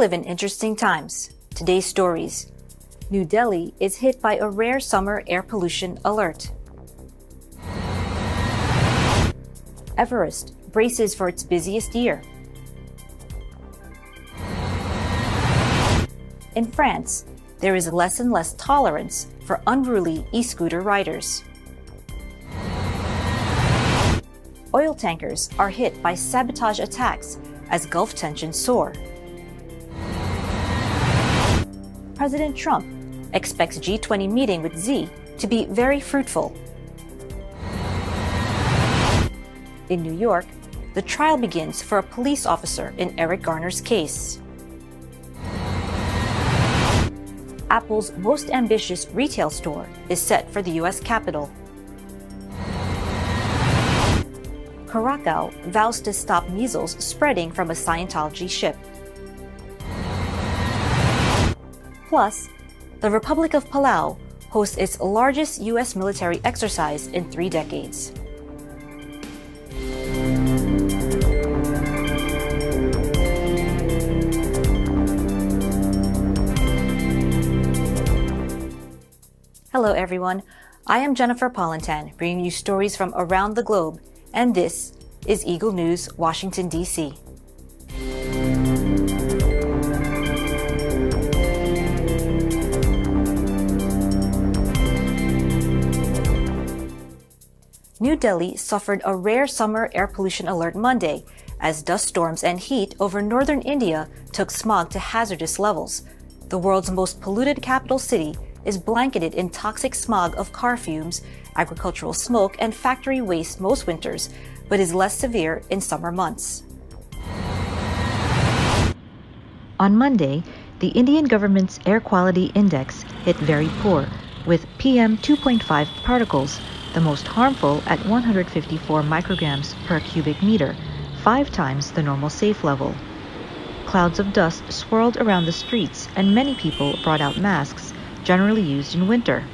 live in interesting times. Today's stories. New Delhi is hit by a rare summer air pollution alert. Everest braces for its busiest year. In France, there is less and less tolerance for unruly e-scooter riders. Oil tankers are hit by sabotage attacks as Gulf tensions soar. President Trump expects G20 meeting with Xi to be very fruitful. In New York, the trial begins for a police officer in Eric Garner's case. Apple's most ambitious retail store is set for the U.S. Capitol. Curacao vows to stop measles spreading from a Scientology ship. Plus, the Republic of Palau hosts its largest U.S. military exercise in 3 decades. Hello everyone, I am Jennifer Polentan, bringing you stories from around the globe, and this is Eagle News, Washington, D.C. New Delhi suffered a rare summer air pollution alert Monday as dust storms and heat over northern India took smog to hazardous levels. The world's most polluted capital city is blanketed in toxic smog of car fumes, agricultural smoke, and factory waste most winters, but is less severe in summer months. On Monday, the Indian government's air quality index hit very poor, with PM 2.5 particles, the most harmful at 154 micrograms per cubic meter, 5 times the normal safe level. Clouds of dust swirled around the streets, and many people brought out masks, generally used in winter.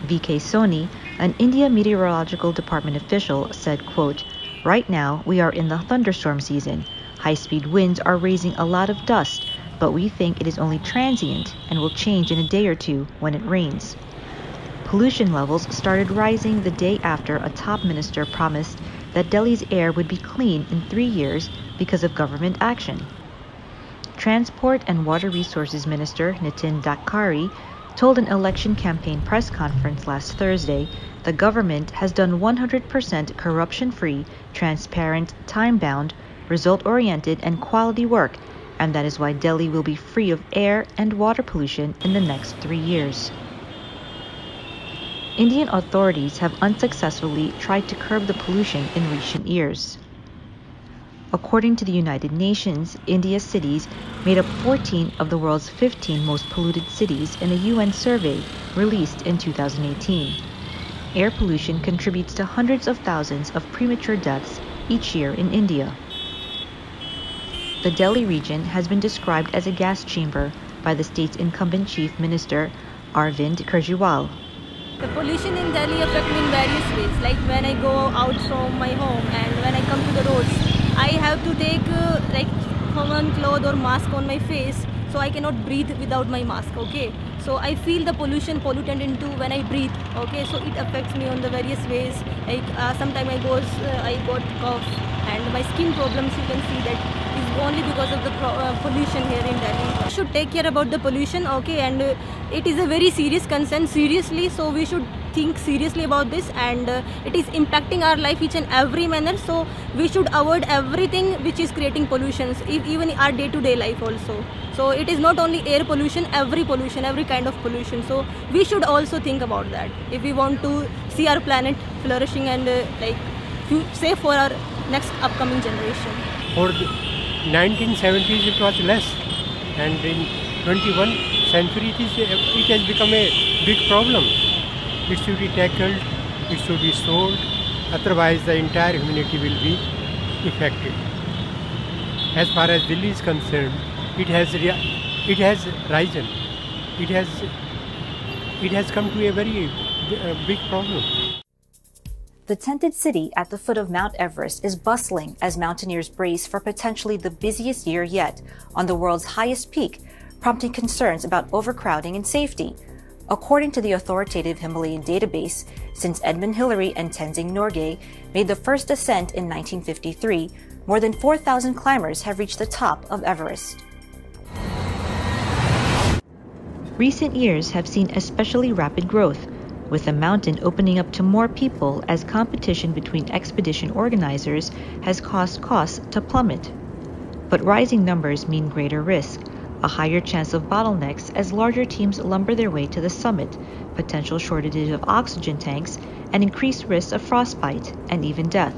V.K. Soni, an India Meteorological Department official, said, quote, "Right now, we are in the thunderstorm season. High-speed winds are raising a lot of dust, but we think it is only transient and will change in a day or two when it rains." Pollution levels started rising the day after a top minister promised that Delhi's air would be clean in 3 years because of government action. Transport and Water Resources Minister Nitin Gadkari told an election campaign press conference last Thursday the government has done 100% corruption-free, transparent, time-bound, result-oriented, and quality work, and that is why Delhi will be free of air and water pollution in the next 3 years. Indian authorities have unsuccessfully tried to curb the pollution in recent years. According to the United Nations, India's cities made up 14 of the world's 15 most polluted cities in a UN survey released in 2018. Air pollution contributes to hundreds of thousands of premature deaths each year in India. The Delhi region has been described as a gas chamber by the state's incumbent chief minister, Arvind Kejriwal. The pollution in Delhi affects me in various ways, like when I go out from my home and when I come to the roads, I have to take common cloth or mask on my face, so I cannot breathe without my mask, okay? So I feel the pollutant into when I breathe, okay? So it affects me on the various ways, like sometimes I got cough and my skin problems, you can see that is only because of the pollution here in Delhi. We should take care about the pollution, okay? And it is a very serious concern, seriously, so we should think seriously about this, and it is impacting our life each and every manner, so we should avoid everything which is creating pollutions, even our day-to-day life also. So it is not only air pollution, every kind of pollution, so we should also think about that if we want to see our planet flourishing and safe for our next upcoming generation. For the 1970s it was less, and in 21st century it has become a big problem. It should be tackled, it should be solved, otherwise the entire humanity will be affected. As far as Delhi is concerned, it has risen. It has come to a very big problem. The tented city at the foot of Mount Everest is bustling as mountaineers brace for potentially the busiest year yet on the world's highest peak, prompting concerns about overcrowding and safety. According to the authoritative Himalayan database, since Edmund Hillary and Tenzing Norgay made the first ascent in 1953, more than 4,000 climbers have reached the top of Everest. Recent years have seen especially rapid growth, with the mountain opening up to more people as competition between expedition organizers has caused costs to plummet. But rising numbers mean greater risk, a higher chance of bottlenecks as larger teams lumber their way to the summit, potential shortages of oxygen tanks, and increased risks of frostbite and even death.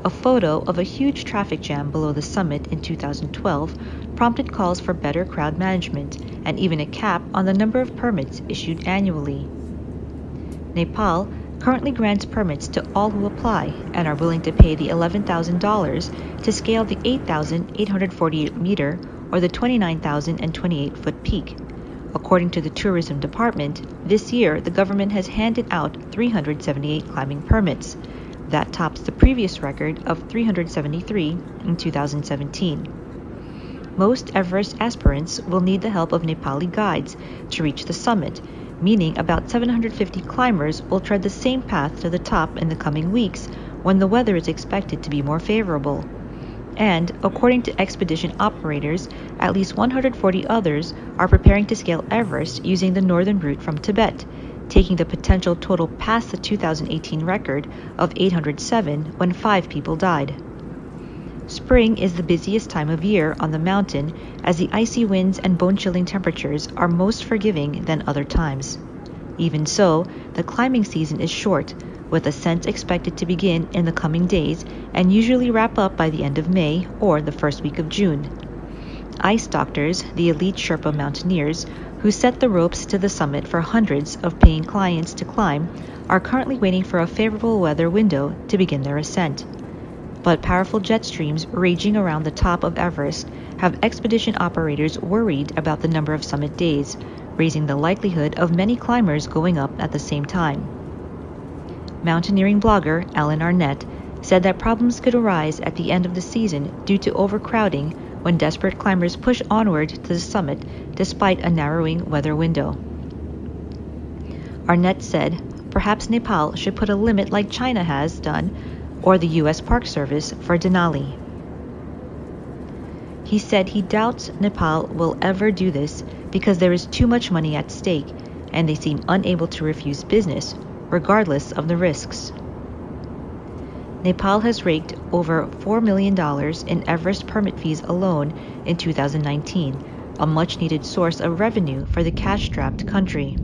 A photo of a huge traffic jam below the summit in 2012 prompted calls for better crowd management and even a cap on the number of permits issued annually. Nepal currently grants permits to all who apply and are willing to pay the $11,000 to scale the 8,848-meter or the 29,028-foot peak. According to the Tourism Department, this year the government has handed out 378 climbing permits. That tops the previous record of 373 in 2017. Most Everest aspirants will need the help of Nepali guides to reach the summit, meaning about 750 climbers will tread the same path to the top in the coming weeks when the weather is expected to be more favorable. And, according to expedition operators, at least 140 others are preparing to scale Everest using the northern route from Tibet, taking the potential total past the 2018 record of 807 when 5 people died. Spring is the busiest time of year on the mountain as the icy winds and bone-chilling temperatures are most forgiving than other times. Even so, the climbing season is short, with ascents expected to begin in the coming days and usually wrap up by the end of May or the first week of June. Ice doctors, the elite Sherpa mountaineers, who set the ropes to the summit for hundreds of paying clients to climb, are currently waiting for a favorable weather window to begin their ascent. But powerful jet streams raging around the top of Everest have expedition operators worried about the number of summit days, raising the likelihood of many climbers going up at the same time. Mountaineering blogger Alan Arnett said that problems could arise at the end of the season due to overcrowding when desperate climbers push onward to the summit despite a narrowing weather window. Arnett said, perhaps Nepal should put a limit like China has done, or the U.S. Park Service for Denali. He said he doubts Nepal will ever do this because there is too much money at stake and they seem unable to refuse business, regardless of the risks. Nepal has raked over $4 million in Everest permit fees alone in 2019, a much-needed source of revenue for the cash-strapped country.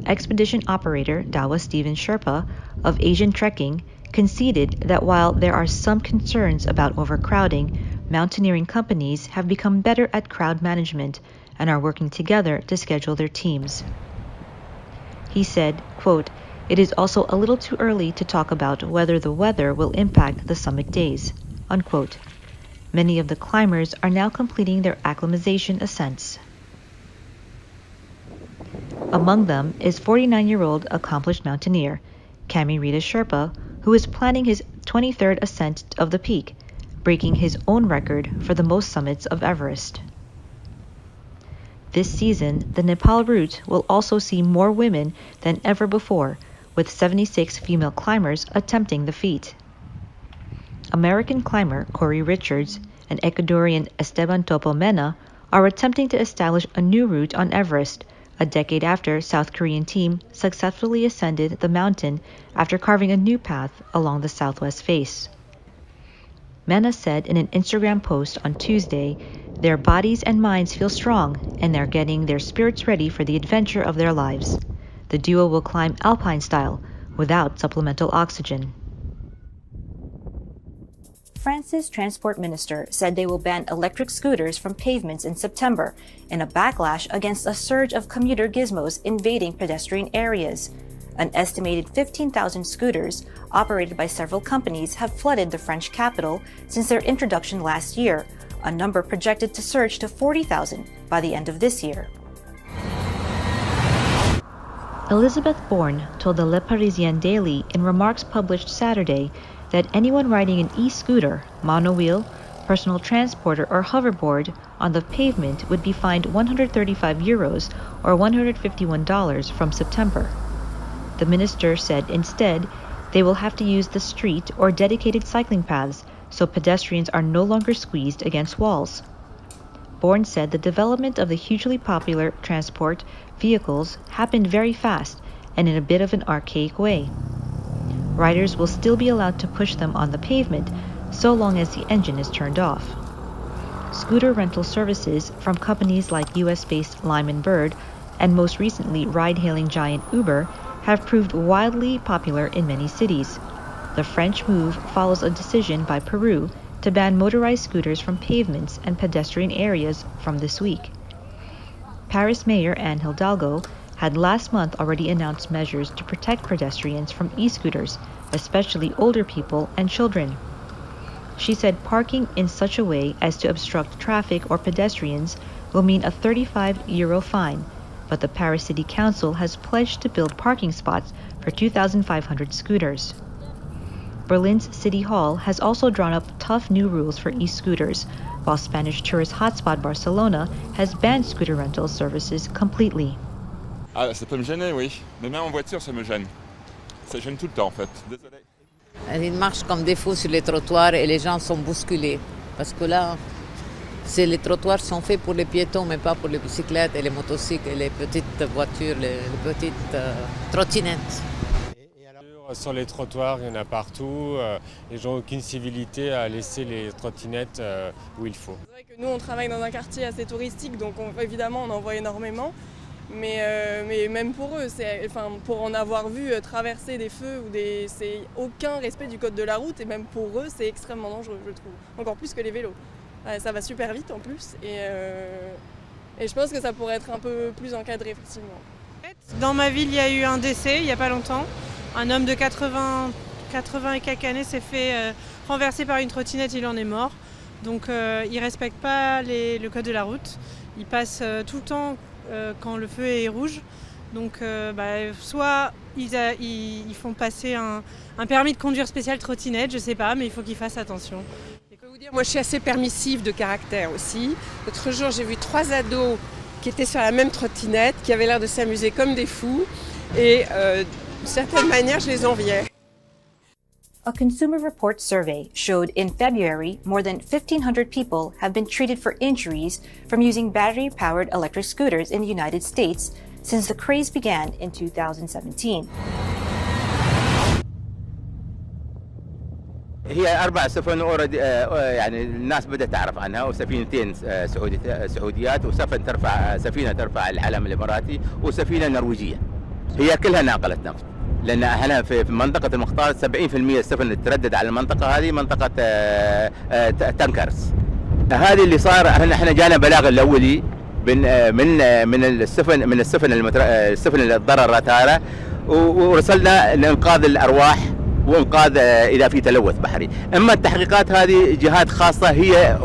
Expedition operator Dawa Stephen Sherpa of Asian Trekking conceded that while there are some concerns about overcrowding, mountaineering companies have become better at crowd management and are working together to schedule their teams. He said, quote, "It is also a little too early to talk about whether the weather will impact the summit days," unquote. Many of the climbers are now completing their acclimatization ascents. Among them is 49-year-old accomplished mountaineer, Kami Rita Sherpa, who is planning his 23rd ascent of the peak, breaking his own record for the most summits of Everest. This season, the Nepal route will also see more women than ever before, with 76 female climbers attempting the feat. American climber Corey Richards and Ecuadorian Esteban Topo Mena are attempting to establish a new route on Everest, a decade after South Korean team successfully ascended the mountain after carving a new path along the southwest face. Mena said in an Instagram post on Tuesday, their bodies and minds feel strong and they're getting their spirits ready for the adventure of their lives. The duo will climb alpine style without supplemental oxygen. France's transport minister said they will ban electric scooters from pavements in September in a backlash against a surge of commuter gizmos invading pedestrian areas. An estimated 15,000 scooters, operated by several companies, have flooded the French capital since their introduction last year, a number projected to surge to 40,000 by the end of this year. Elizabeth Bourne told the Le Parisien Daily in remarks published Saturday that anyone riding an e-scooter, monowheel, personal transporter, or hoverboard on the pavement would be fined €135 or $151 from September. The minister said instead they will have to use the street or dedicated cycling paths so pedestrians are no longer squeezed against walls. Bourne said the development of the hugely popular transport vehicles happened very fast and in a bit of an archaic way. Riders will still be allowed to push them on the pavement so long as the engine is turned off. Scooter rental services from companies like US-based Lime & Bird and most recently ride-hailing giant Uber have proved wildly popular in many cities. The French move follows a decision by Peru to ban motorized scooters from pavements and pedestrian areas from this week. Paris Mayor Anne Hidalgo had last month already announced measures to protect pedestrians from e-scooters, especially older people and children. She said parking in such a way as to obstruct traffic or pedestrians will mean a €35 fine, but the Paris City Council has pledged to build parking spots for 2,500 scooters. Berlin's City Hall has also drawn up tough new rules for e-scooters, while Spanish tourist hotspot Barcelona has banned scooter rental services completely. Ah, ça peut me gêner, oui. Mais même en voiture, ça me gêne. Ça gêne tout le temps, en fait. Désolé. Ils marchent comme des fous sur les trottoirs et les gens sont bousculés. Parce que là, les trottoirs sont faits pour les piétons, mais pas pour les bicyclettes et les motocycles et les petites voitures, les petites trottinettes. Sur les trottoirs, il y en a partout. Les gens n'ont aucune civilité à laisser les trottinettes où il faut. C'est vrai que nous, on travaille dans un quartier assez touristique, donc évidemment, on en voit énormément. Mais même pour eux, pour en avoir vu traverser des feux, c'est aucun respect du code de la route. Et même pour eux, c'est extrêmement dangereux, je trouve. Encore plus que les vélos. Ça va super vite en plus. Et je pense que ça pourrait être un peu plus encadré, effectivement. Dans ma ville, il y a eu un décès il n'y a pas longtemps. Un homme de 80 et quelques années s'est fait renverser par une trottinette, il en est mort. Donc ils ne respectent pas le code de la route. Ils passent tout le temps quand le feu est rouge. Donc soit ils font passer un permis de conduire spécial trottinette, je ne sais pas, mais il faut qu'ils fassent attention. Je peux vous dire, moi je suis assez permissive de caractère aussi. L'autre jour j'ai vu 3 ados qui étaient sur la même trottinette, qui avaient l'air de s'amuser comme des fous. Et d'une certaine manière, je les enviais. A Consumer Report survey showed in February more than 1,500 people have been treated for injuries from using battery-powered electric scooters in the United States since the craze began in 2017. هي 4 سفن اوريدي يعني الناس بدأت تعرف عنها وسفينتين سعوديات سفينة ترفع العلم الإماراتي وسفينة نرويجية. هي كلها ناقلة نفط. لأن احنا في منطقة المختار 70% السفن اللي تردد على المنطقة هذه منطقة تانكرز. هذه اللي صار احنا جانا بلاغ الأولي من السفن اللي تضررت هذا ورسلنا لإنقاذ الأرواح وإنقاذ إذا في تلوث بحري. أما التحقيقات هذه جهات خاصة هي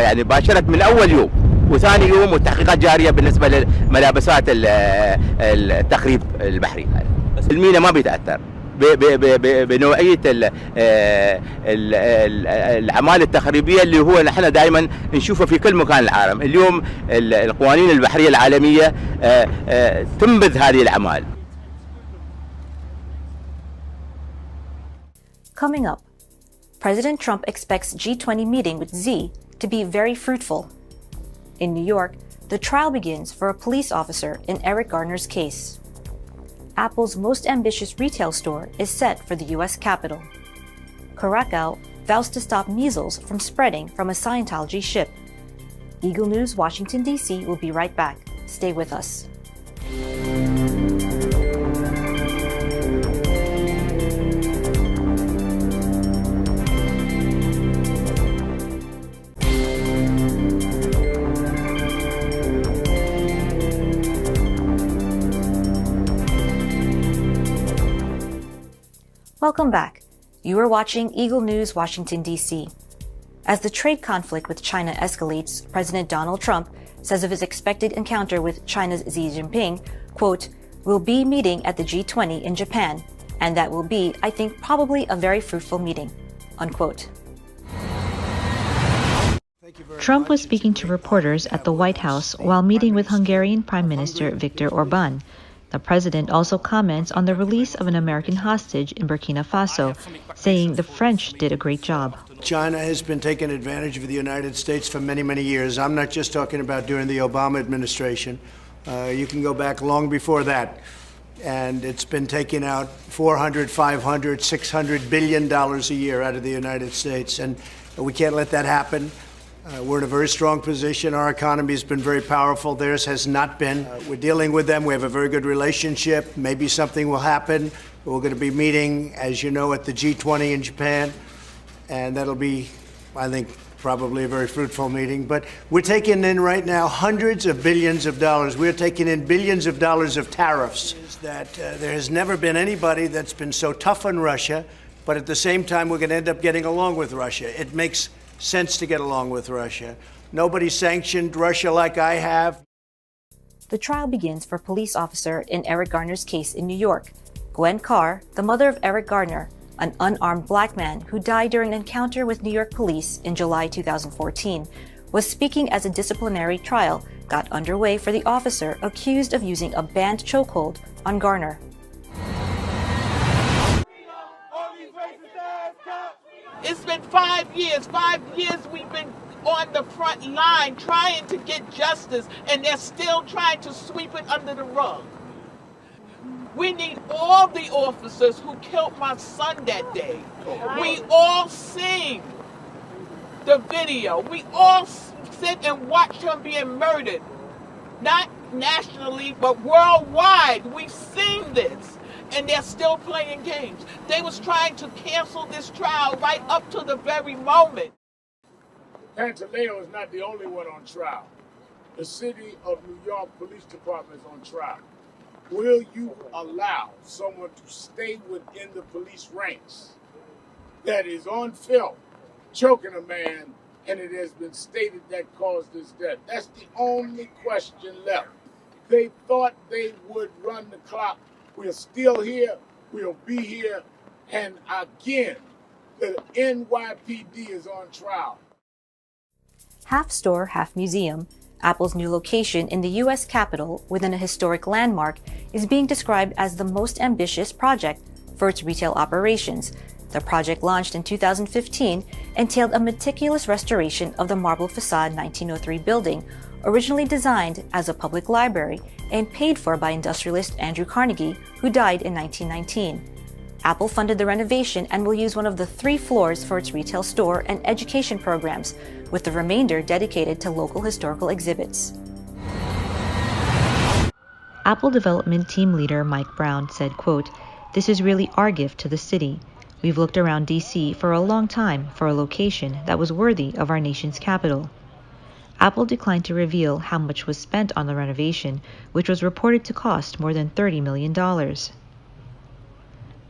يعني باشرت من أول يوم وثاني يوم والتحقيقات جارية بالنسبة لملابسات التخريب البحري. المينا ما بيتأثر بنوعية الأعمال التخريبية اللي هو نحن دائما نشوفه في كل مكان العالم. اليوم القوانين البحرية العالمية تنبذ هذه الأعمال. Coming up, President Trump expects G20 meeting with Xi to be very fruitful. In New York, the trial begins for a police officer in Eric Garner's case. Apple's most ambitious retail store is set for the U.S. Capitol. Curacao vows to stop measles from spreading from a Scientology ship. Eagle News, Washington, D.C. will be right back. Stay with us. Welcome back. You are watching Eagle News, Washington, D.C. As the trade conflict with China escalates, President Donald Trump says of his expected encounter with China's Xi Jinping, quote, will be meeting at the G20 in Japan, and that will be, I think, probably a very fruitful meeting," unquote. Trump was speaking to reporters at the White House while meeting with Hungarian Prime Minister Viktor Orbán. The president also comments on the release of an American hostage in Burkina Faso, saying the French did a great job. China has been taking advantage of the United States for many, many years. I'm not just talking about during the Obama administration. You can go back long before that. And it's been taking out $400, $500, $600 billion a year out of the United States. And we can't let that happen. We're in a very strong position. Our economy has been very powerful. Theirs has not been. We're dealing with them. We have a very good relationship. Maybe something will happen. We're going to be meeting, as you know, at the G20 in Japan. And that'll be, I think, probably a very fruitful meeting. But we're taking in right now hundreds of billions of dollars. We're taking in billions of dollars of tariffs. That there has never been anybody that's been so tough on Russia, but at the same time, we're going to end up getting along with Russia. It makes sense to get along with Russia. Nobody sanctioned Russia like I have. The trial begins for police officer in Eric Garner's case in New York. Gwen Carr, the mother of Eric Garner, an unarmed black man who died during an encounter with New York police in July 2014, was speaking as a disciplinary trial got underway for the officer accused of using a banned chokehold on Garner. It's been 5 years. 5 years we've been on the front line trying to get justice, and they're still trying to sweep it under the rug. We need all the officers who killed my son that day. We all seen the video. We all sit and watch him being murdered. Not nationally, but worldwide. We've seen this. And they're still playing games. They was trying to cancel this trial right up to the very moment. Pantaleo is not the only one on trial. The City of New York Police Department is on trial. Will you allow someone to stay within the police ranks that is on film choking a man, and it has been stated that caused his death? That's the only question left. They thought they would run the clock. We're still here, we'll be here, and again, the NYPD is on trial. Half store, half museum, Apple's new location in the U.S. Capitol within a historic landmark is being described as the most ambitious project for its retail operations. The project, launched in 2015, entailed a meticulous restoration of the marble facade 1903 building, originally designed as a public library and paid for by industrialist Andrew Carnegie, who died in 1919. Apple funded the renovation and will use one of the 3 floors for its retail store and education programs, with the remainder dedicated to local historical exhibits. Apple development team leader Mike Brown said, quote, "This is really our gift to the city. We've looked around D.C. for a long time for a location that was worthy of our nation's capital." Apple declined to reveal how much was spent on the renovation, which was reported to cost more than $30 million.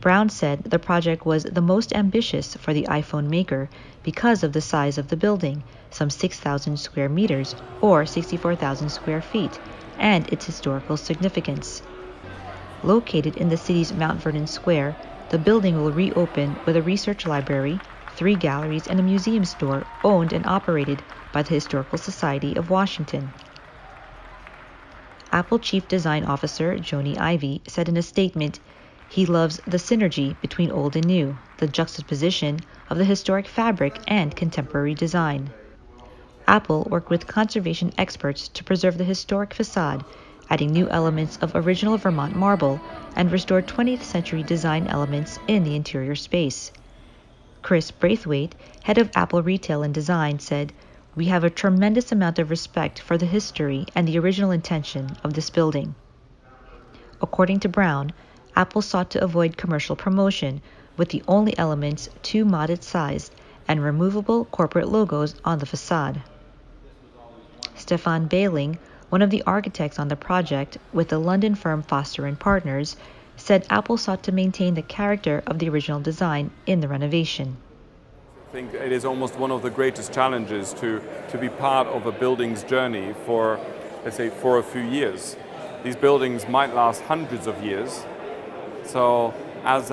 Brown said the project was the most ambitious for the iPhone maker because of the size of the building, some 6,000 square meters or 64,000 square feet, and its historical significance. Located in the city's Mount Vernon Square, the building will reopen with a research library, 3 galleries, and a museum store owned and operated by the Historical Society of Washington. Apple Chief Design Officer Joni Ive said in a statement, "He loves the synergy between old and new, the juxtaposition of the historic fabric and contemporary design." Apple worked with conservation experts to preserve the historic facade, adding new elements of original Vermont marble and restored 20th century design elements in the interior space. Chris Braithwaite, head of Apple Retail and Design, said, "We have a tremendous amount of respect for the history and the original intention of this building." According to Brown, Apple sought to avoid commercial promotion, with the only elements too modest-sized and removable corporate logos on the facade. Stefan Behling, one of the architects on the project with the London firm Foster & Partners, said Apple sought to maintain the character of the original design in the renovation. I think it is almost one of the greatest challenges to be part of a building's journey for, let's say, for a few years. these buildings might last hundreds of years. So as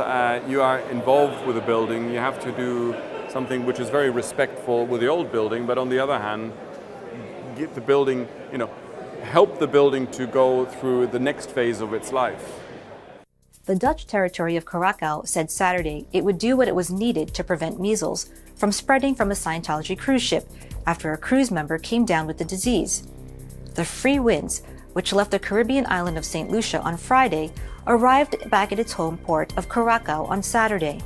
you are involved with a building, you have to do something which is very respectful with the old building, but on the other hand, give the building, help the building to go through the next phase of its life. The Dutch territory of Curaçao said Saturday it would do what it was needed to prevent measles from spreading from a Scientology cruise ship after a cruise member came down with the disease. The free winds, which left the Caribbean island of St. Lucia on Friday, arrived back at its home port of Curaçao on Saturday.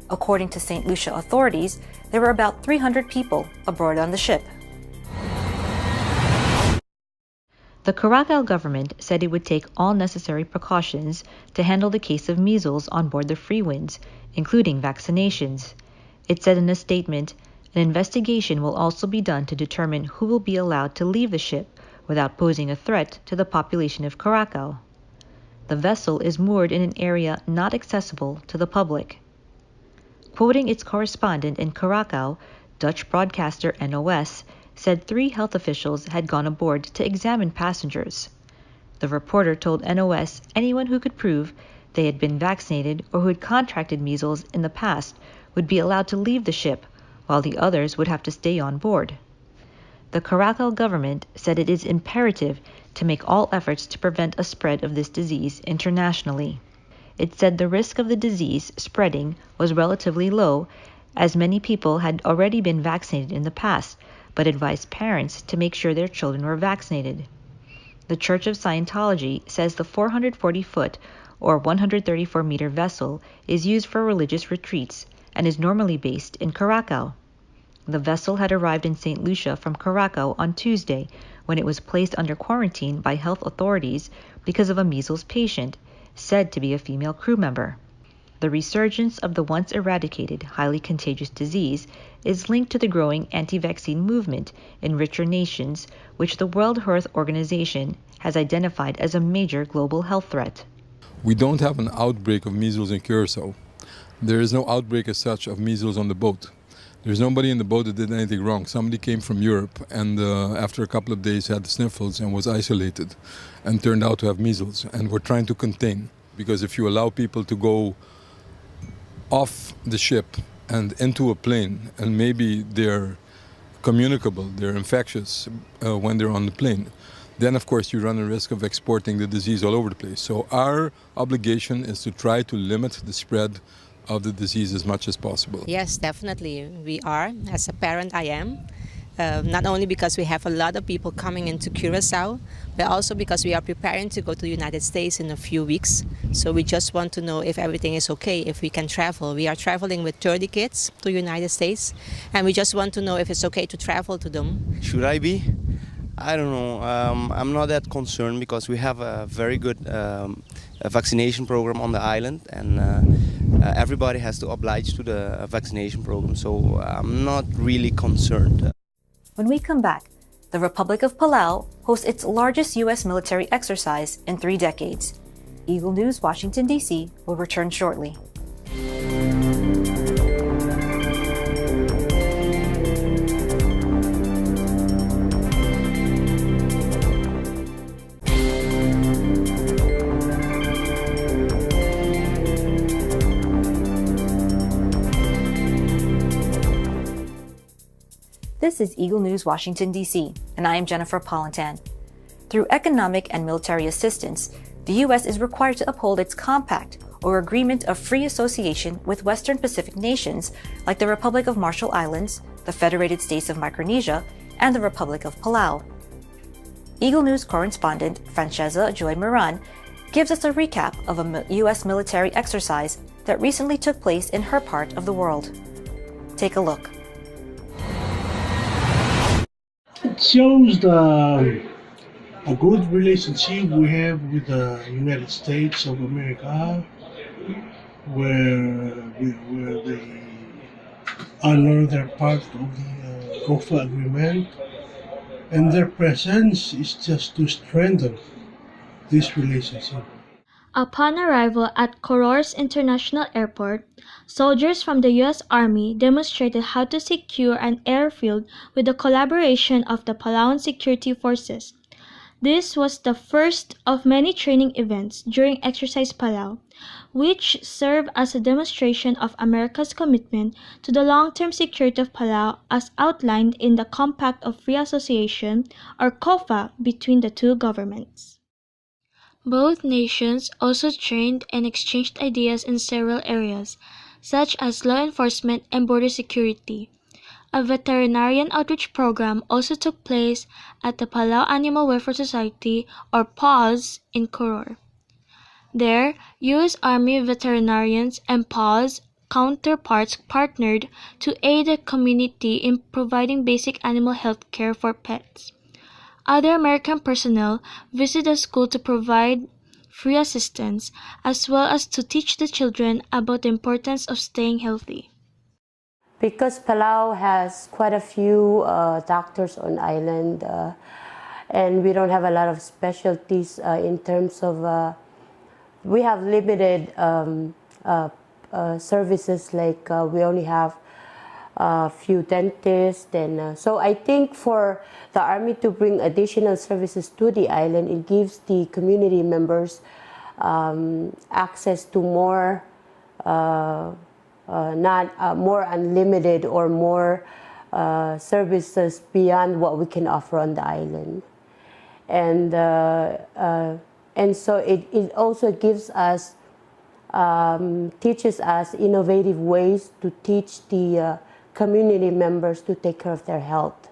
According to St. Lucia authorities, there were about 300 people aboard on the ship. The Curaçao government said it would take all necessary precautions to handle the case of measles on board the Freewinds, including vaccinations. It said in a statement, an investigation will also be done to determine who will be allowed to leave the ship without posing a threat to the population of Curaçao. The vessel is moored in an area not accessible to the public. Quoting its correspondent in Curaçao, Dutch broadcaster NOS said 3 health officials had gone aboard to examine passengers. The reporter told NOS anyone who could prove they had been vaccinated or who had contracted measles in the past would be allowed to leave the ship, while the others would have to stay on board. The Curaçao government said it is imperative to make all efforts to prevent a spread of this disease internationally. It said the risk of the disease spreading was relatively low, as many people had already been vaccinated in the past, but advised parents to make sure their children were vaccinated. The Church of Scientology says the 440-foot or 134-meter vessel is used for religious retreats and is normally based in Curaçao. The vessel had arrived in St. Lucia from Curaçao on Tuesday when it was placed under quarantine by health authorities because of a measles patient, said to be a female crew member. The resurgence of the once eradicated, highly contagious disease is linked to the growing anti-vaccine movement in richer nations, which the World Health Organization has identified as a major global health threat. We don't have an outbreak of measles in Curaçao. There is no outbreak as such of measles on the boat. There's nobody in the boat that did anything wrong. Somebody came from Europe and after a couple of days had the sniffles and was isolated and turned out to have measles. And we're trying to contain, because if you allow people to go off the ship and into a plane, and maybe they're communicable, they're infectious when they're on the plane, then of course you run a risk of exporting the disease all over the place. So our obligation is to try to limit the spread of the disease as much as possible. Yes, definitely. We are. As a parent, I am. Not only because we have a lot of people coming into Curaçao, but also because we are preparing to go to the United States in a few weeks. So we just want to know if everything is okay, if we can travel. We are traveling with 30 kids to the United States, and we just want to know if it's okay to travel to them. Should I be? I don't know. I'm not that concerned because we have a very good vaccination program on the island, and everybody has to oblige to the vaccination program. So I'm not really concerned. When we come back, the Republic of Palau hosts its largest U.S. military exercise in 3 decades. Eagle News, Washington, D.C. will return shortly. This is Eagle News, Washington, D.C., and I am Jennifer Polantan. Through economic and military assistance, the U.S. is required to uphold its compact or agreement of free association with Western Pacific nations like the Republic of Marshall Islands, the Federated States of Micronesia, and the Republic of Palau. Eagle News correspondent Francesca Joy Moran gives us a recap of a U.S. military exercise that recently took place in her part of the world. Take a look. It shows a good relationship we have with the United States of America, where they honor their part of the COFA agreement, and their presence is just to strengthen this relationship. Upon arrival at Koror's International Airport, soldiers from the U.S. Army demonstrated how to secure an airfield with the collaboration of the Palauan security forces. This was the first of many training events during Exercise Palau, which served as a demonstration of America's commitment to the long-term security of Palau as outlined in the Compact of Free Association, or COFA, between the two governments. Both nations also trained and exchanged ideas in several areas, such as law enforcement and border security. A veterinarian outreach program also took place at the Palau Animal Welfare Society, or PAWS, in Koror. There, U.S. Army veterinarians and PAWS counterparts partnered to aid the community in providing basic animal health care for pets. Other American personnel visited the school to provide free assistance, as well as to teach the children about the importance of staying healthy. Because Palau has quite a few doctors on island, and we don't have a lot of specialties in terms of, we have limited services, like we only have a few dentists, and so I think for the Army to bring additional services to the island, it gives the community members access to more more unlimited or more services beyond what we can offer on the island, and so it also gives us, teaches us innovative ways to teach the community members to take care of their health.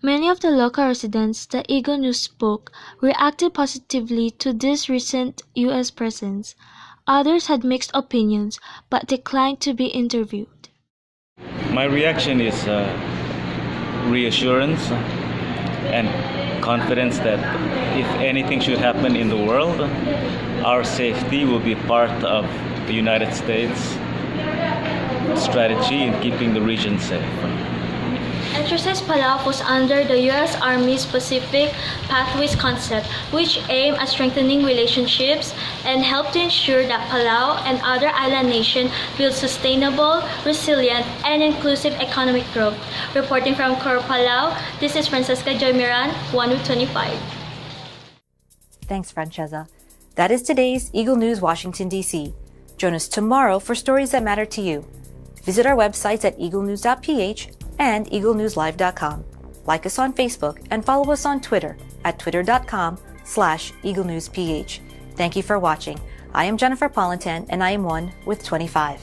Many of the local residents that Eagle News spoke reacted positively to this recent U.S. presence. Others had mixed opinions but declined to be interviewed. My reaction is reassurance and confidence that if anything should happen in the world, our safety will be part of the United States strategy in keeping the region safe. Exercise Palau falls under the U.S. Army's Pacific Pathways concept, which aim at strengthening relationships and help to ensure that Palau and other island nations build sustainable, resilient, and inclusive economic growth. Reporting from Koror, Palau, this is Francesca Joy Miran, 125. Thanks, Francesca. That is today's Eagle News, Washington, D.C. Join us tomorrow for stories that matter to you. Visit our websites at Eaglenews.PH and EagleNewsLive.com. Like us on Facebook and follow us on Twitter at twitter.com/EagleNewsPH. Thank you for watching. I am Jennifer Polintan, and I am one with 25.